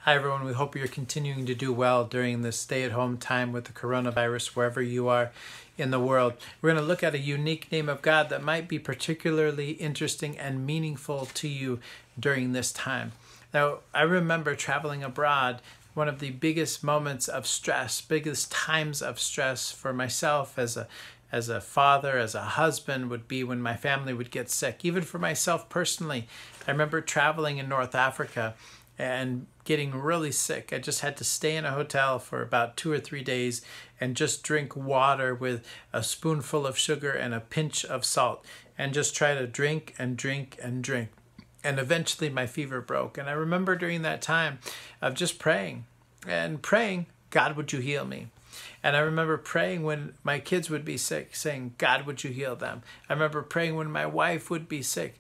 Hi, everyone. We hope you're continuing to do well during this stay-at-home time with the coronavirus, wherever you are in the world. We're going to look at a unique name of God that might be particularly interesting and meaningful to you during this time. Now, I remember traveling abroad. One of the biggest moments of stress, biggest times of stress for myself as a father, as a husband, would be when my family would get sick. Even for myself personally, I remember traveling in North Africa and getting really sick. I just had to stay in a hotel for about 2 or 3 days and just drink water with a spoonful of sugar and a pinch of salt and just try to drink and drink and drink. And eventually my fever broke. And I remember during that time of just praying and praying, God, would you heal me? And I remember praying when my kids would be sick, saying, God, would you heal them? I remember praying when my wife would be sick,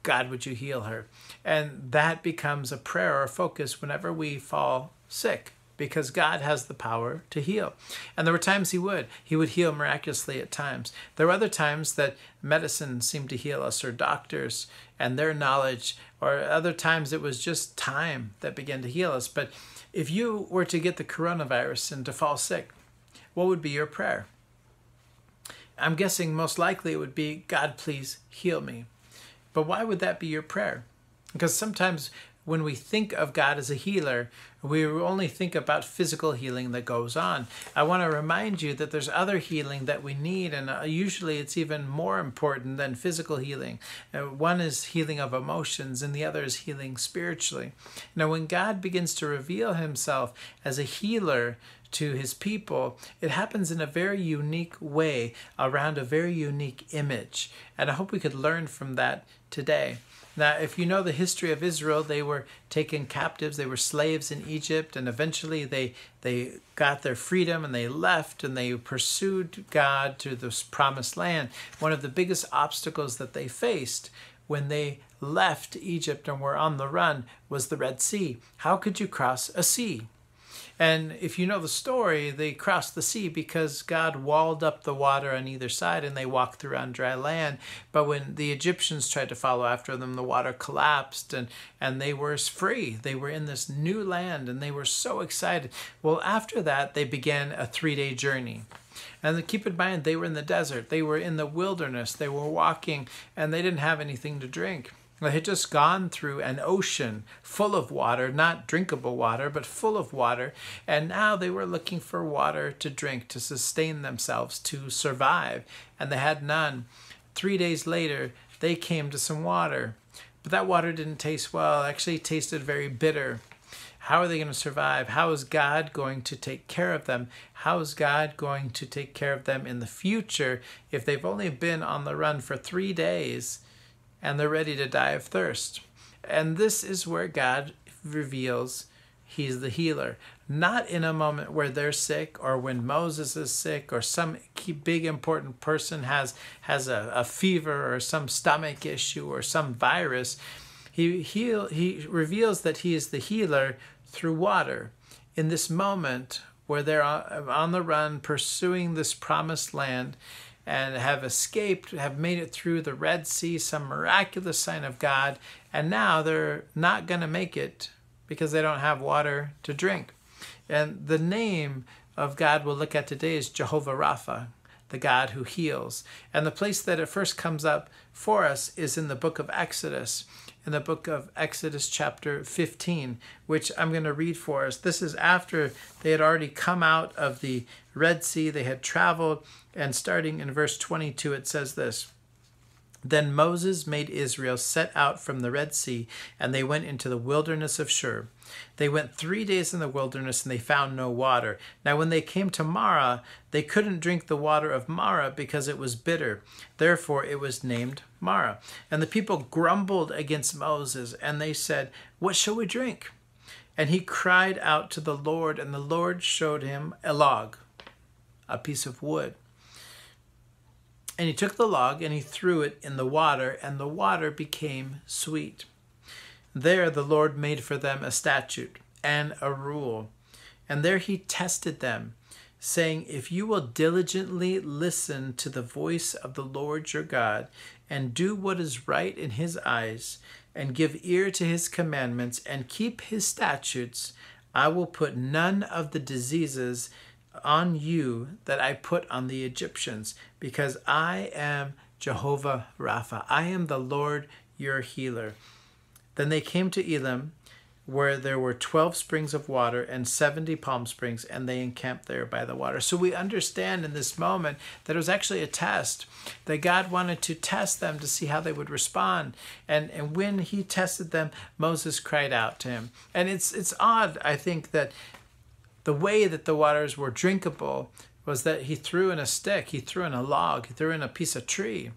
God, would you heal her? And that becomes a prayer or a focus whenever we fall sick, because God has the power to heal. And there were times He would heal miraculously at times. There were other times that medicine seemed to heal us, or doctors and their knowledge, or other times it was just time that began to heal us. But if you were to get the coronavirus and to fall sick, what would be your prayer? I'm guessing most likely it would be, God, please heal me. But why would that be your prayer? Because sometimes when we think of God as a healer, we only think about physical healing that goes on. I want to remind you that there's other healing that we need, and usually it's even more important than physical healing. One is healing of emotions, and the other is healing spiritually. Now, when God begins to reveal Himself as a healer to His people, it happens in a very unique way around a very unique image. And I hope we could learn from that today. Now, if you know the history of Israel, they were taken captives, they were slaves in Egypt, and eventually they got their freedom and they left and they pursued God to this promised land. One of the biggest obstacles that they faced when they left Egypt and were on the run was the Red Sea. How could you cross a sea? And if you know the story, they crossed the sea because God walled up the water on either side and they walked through on dry land. But when the Egyptians tried to follow after them, the water collapsed and they were free. They were in this new land and they were so excited. Well, after that, they began a 3-day journey. And keep in mind, they were in the desert. They were in the wilderness. They were walking and they didn't have anything to drink. They had just gone through an ocean full of water, not drinkable water, but full of water. And now they were looking for water to drink, to sustain themselves, to survive. And they had none. 3 days later, they came to some water. But that water didn't taste well. It actually tasted very bitter. How are they going to survive? How is God going to take care of them? How is God going to take care of them in the future if they've only been on the run for 3 days? And they're ready to die of thirst? And this is where God reveals He's the healer. Not in a moment where they're sick or when Moses is sick or some big important person has a fever or some stomach issue or some virus. He reveals that He is the healer through water. In this moment where they're on the run pursuing this promised land, and have escaped, have made it through the Red Sea, some miraculous sign of God, and now they're not going to make it because they don't have water to drink. And the name of God we'll look at today is Jehovah Rapha, the God who heals. And the place that it first comes up for us is in the book of Exodus, in the book of Exodus chapter 15, which I'm going to read for us. This is after they had already come out of the Red Sea. They had traveled, and starting in verse 22, it says this: Then Moses made Israel set out from the Red Sea, and they went into the wilderness of Shur. They went 3 days in the wilderness, and they found no water. Now when they came to Marah, they couldn't drink the water of Marah because it was bitter. Therefore it was named Marah. And the people grumbled against Moses, and they said, What shall we drink? And he cried out to the Lord, and the Lord showed him a log, a piece of wood. And he took the log and he threw it in the water, and the water became sweet. There the Lord made for them a statute and a rule. And there He tested them, saying, If you will diligently listen to the voice of the Lord your God, and do what is right in His eyes, and give ear to his commandments and keep his statutes, I will put none of the diseases on you that I put on the Egyptians, because I am Jehovah Rapha. I am the Lord your healer. Then they came to Elim, where there were 12 springs of water and 70 palm springs, and they encamped there by the water. So we understand in this moment that it was actually a test, that God wanted to test them to see how they would respond. And when he tested them, Moses cried out to him. And it's odd, I think, that the way that the waters were drinkable was that he threw in a stick, he threw in a log, he threw in a piece of tree.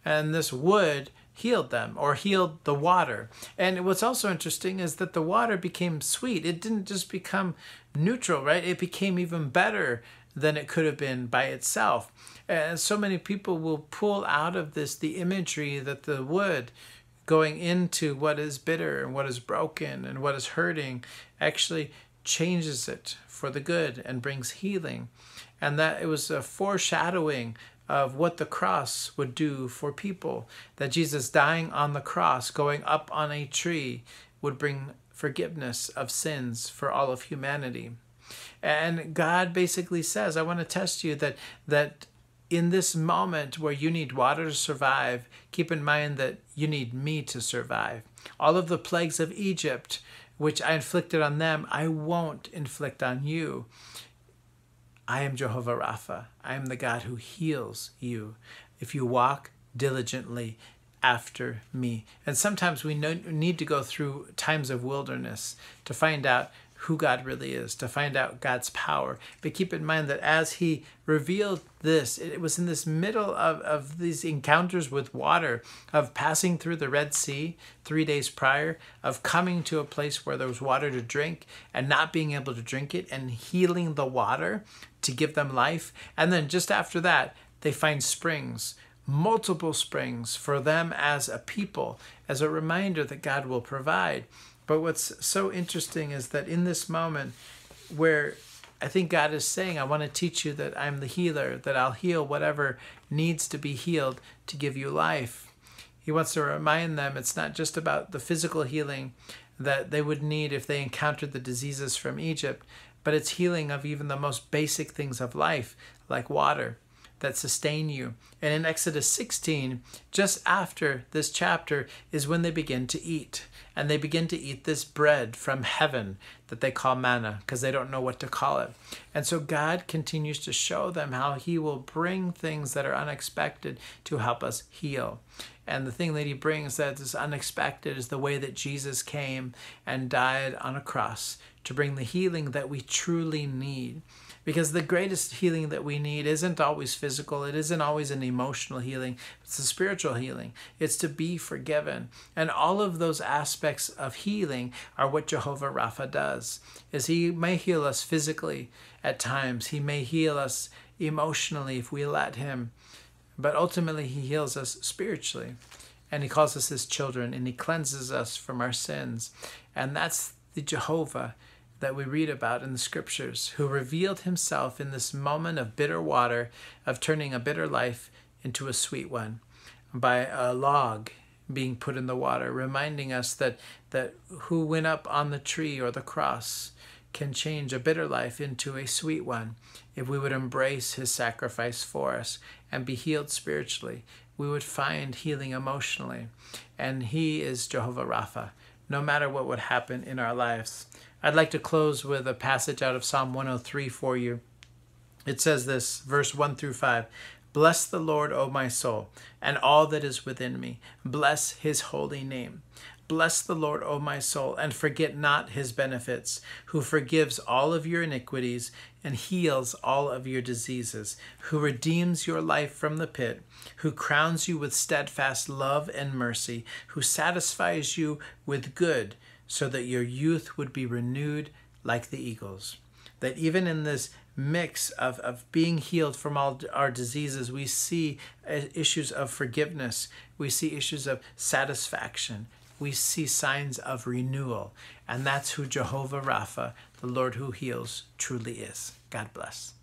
And this wood healed them, or healed the water. And what's also interesting is that the water became sweet. It didn't just become neutral, right? It became even better than it could have been by itself. And so many people will pull out of this the imagery that the wood going into what is bitter and what is broken and what is hurting actually changes it for the good and brings healing. And that it was a foreshadowing of what the cross would do for people, that Jesus dying on the cross, going up on a tree, would bring forgiveness of sins for all of humanity. And God basically says, I want to test you that in this moment where you need water to survive, keep in mind that you need me to survive. All of the plagues of Egypt, which I inflicted on them, I won't inflict on you. I am Jehovah Rapha. I am the God who heals you if you walk diligently after me. And sometimes we need to go through times of wilderness to find out who God really is, to find out God's power. But keep in mind that as he revealed this, it was in this middle of these encounters with water, of passing through the Red Sea 3 days prior, of coming to a place where there was water to drink and not being able to drink it, and healing the water to give them life. And then just after that, they find springs, multiple springs for them as a people, as a reminder that God will provide. But what's so interesting is that in this moment where I think God is saying, I want to teach you that I'm the healer, that I'll heal whatever needs to be healed to give you life. He wants to remind them it's not just about the physical healing that they would need if they encountered the diseases from Egypt, but it's healing of even the most basic things of life, like water, that sustain you. And in Exodus 16, just after this chapter, is when they begin to eat. And they begin to eat this bread from heaven that they call manna, because they don't know what to call it. And so God continues to show them how he will bring things that are unexpected to help us heal. And the thing that he brings that is unexpected is the way that Jesus came and died on a cross to bring the healing that we truly need. Because the greatest healing that we need isn't always physical. It isn't always an emotional healing. It's a spiritual healing. It's to be forgiven. And all of those aspects of healing are what Jehovah Rapha does. Is he may heal us physically at times. He may heal us emotionally if we let him. But ultimately, he heals us spiritually. And he calls us his children. And he cleanses us from our sins. And that's the Jehovah that we read about in the scriptures, who revealed himself in this moment of bitter water, of turning a bitter life into a sweet one, by a log being put in the water, reminding us that who went up on the tree or the cross can change a bitter life into a sweet one if we would embrace his sacrifice for us and be healed spiritually. We would find healing emotionally. And he is Jehovah Rapha, no matter what would happen in our lives. I'd like to close with a passage out of Psalm 103 for you. It says this, verse 1 through 5. Bless the Lord, O my soul, and all that is within me. Bless his holy name. Bless the Lord, O my soul, and forget not his benefits, who forgives all of your iniquities and heals all of your diseases, who redeems your life from the pit, who crowns you with steadfast love and mercy, who satisfies you with good, so that your youth would be renewed like the eagles. That even in this mix of being healed from all our diseases, we see issues of forgiveness. We see issues of satisfaction. We see signs of renewal. And that's who Jehovah Rapha, the Lord who heals, truly is. God bless.